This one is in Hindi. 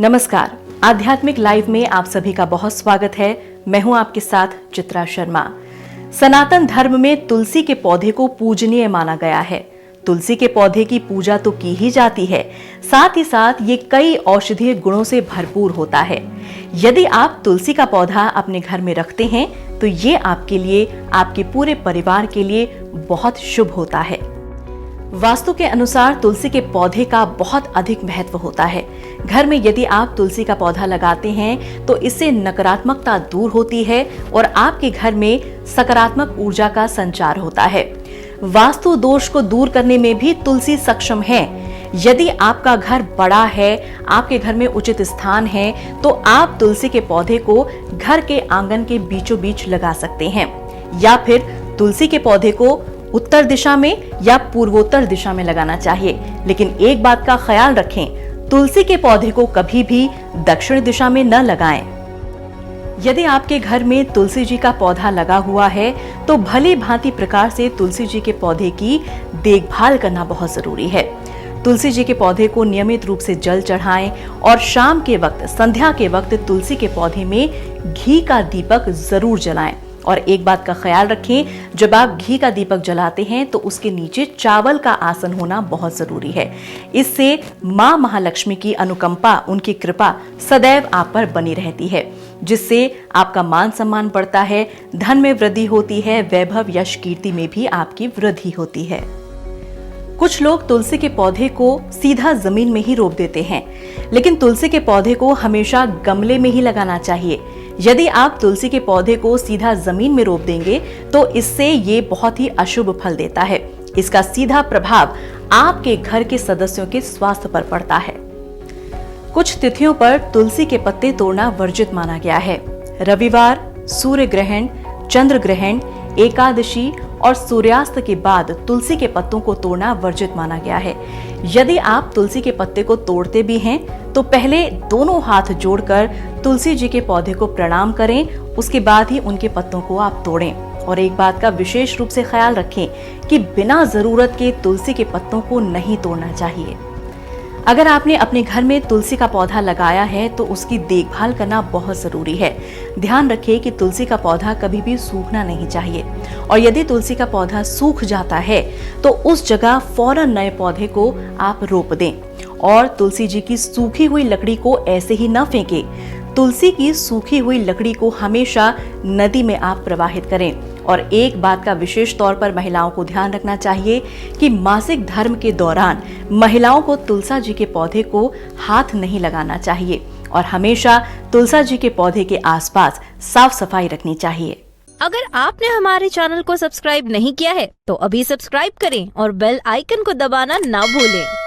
नमस्कार, आध्यात्मिक लाइव में आप सभी का बहुत स्वागत है। मैं हूं आपके साथ चित्रा शर्मा। सनातन धर्म में तुलसी के पौधे को पूजनीय माना गया है। तुलसी के पौधे की पूजा तो की ही जाती है, साथ ही साथ ये कई औषधीय गुणों से भरपूर होता है। यदि आप तुलसी का पौधा अपने घर में रखते हैं तो ये आपके लिए, आपके पूरे परिवार के लिए बहुत शुभ होता है। वास्तु के अनुसार तुलसी के पौधे का बहुत अधिक महत्व होता है। घर में यदि आप तुलसी का पौधा लगाते हैं तो इससे नकारात्मकता दूर होती है और आपके घर में सकारात्मक ऊर्जा का संचार होता है। वास्तु दोष को दूर करने में भी तुलसी सक्षम है। यदि आपका घर बड़ा है, आपके घर में उचित स्थान है, तो आप तुलसी के पौधे को घर के आंगन के बीचों बीच लगा सकते हैं, या फिर तुलसी के पौधे को उत्तर दिशा में या पूर्वोत्तर दिशा में लगाना चाहिए। लेकिन एक बात का ख्याल रखें, तुलसी के पौधे को कभी भी दक्षिण दिशा में न लगाएं। यदि आपके घर में तुलसी जी का पौधा लगा हुआ है तो भली भांति प्रकार से तुलसी जी के पौधे की देखभाल करना बहुत जरूरी है। तुलसी जी के पौधे को नियमित रूप से जल चढ़ाएं और शाम के वक्त, संध्या के वक्त तुलसी के पौधे में घी का दीपक जरूर जलाएं। और एक बात का ख्याल रखें, जब आप घी का दीपक जलाते हैं तो उसके नीचे चावल का आसन होना बहुत जरूरी है। इससे मां महालक्ष्मी की अनुकंपा, उनकी कृपा सदैव आप पर बनी रहती है, जिससे आपका मान सम्मान बढ़ता है, धन में वृद्धि होती है, वैभव यश कीर्ति में भी आपकी वृद्धि होती है। कुछ लोग तुलसी के पौधे को सीधा जमीन में ही रोप देते हैं, लेकिन तुलसी के पौधे को हमेशा गमले में ही लगाना चाहिए। यदि आप तुलसी के पौधे को सीधा जमीन में रोप देंगे तो इससे ये बहुत ही अशुभ फल देता है। इसका सीधा प्रभाव आपके घर के सदस्यों के स्वास्थ्य पर पड़ता है। कुछ तिथियों पर तुलसी के पत्ते तोड़ना वर्जित माना गया है। रविवार, सूर्य ग्रहण, चंद्र ग्रहण, एकादशी और सूर्यास्त के बाद तुलसी के पत्तों को तोड़ना वर्जित माना गया है। यदि आप तुलसी के पत्ते को तोड़ते भी हैं तो पहले दोनों हाथ जोड़कर तुलसी जी के पौधे को प्रणाम करें, उसके बाद ही उनके पत्तों को आप तोड़ें। और एक बात का विशेष रूप से ख्याल रखें कि बिना जरूरत के तुलसी के पत्तों को नहीं तोड़ना चाहिए। अगर आपने अपने घर में तुलसी का पौधा लगाया है तो उसकी देखभाल करना बहुत जरूरी है। ध्यान रखें कि तुलसी का पौधा कभी भी सूखना नहीं चाहिए, और यदि तुलसी का पौधा सूख जाता है तो उस जगह फौरन नए पौधे को आप रोप दें। और तुलसी जी की सूखी हुई लकड़ी को ऐसे ही न फेंकें। तुलसी की सूखी हुई लकड़ी को हमेशा नदी में आप प्रवाहित करें। और एक बात का विशेष तौर पर महिलाओं को ध्यान रखना चाहिए कि मासिक धर्म के दौरान महिलाओं को तुलसा जी के पौधे को हाथ नहीं लगाना चाहिए और हमेशा तुलसा जी के पौधे के आसपास साफ सफाई रखनी चाहिए। अगर आपने हमारे चैनल को सब्सक्राइब नहीं किया है तो अभी सब्सक्राइब करें और बेल आइकन को दबाना ना भूलें।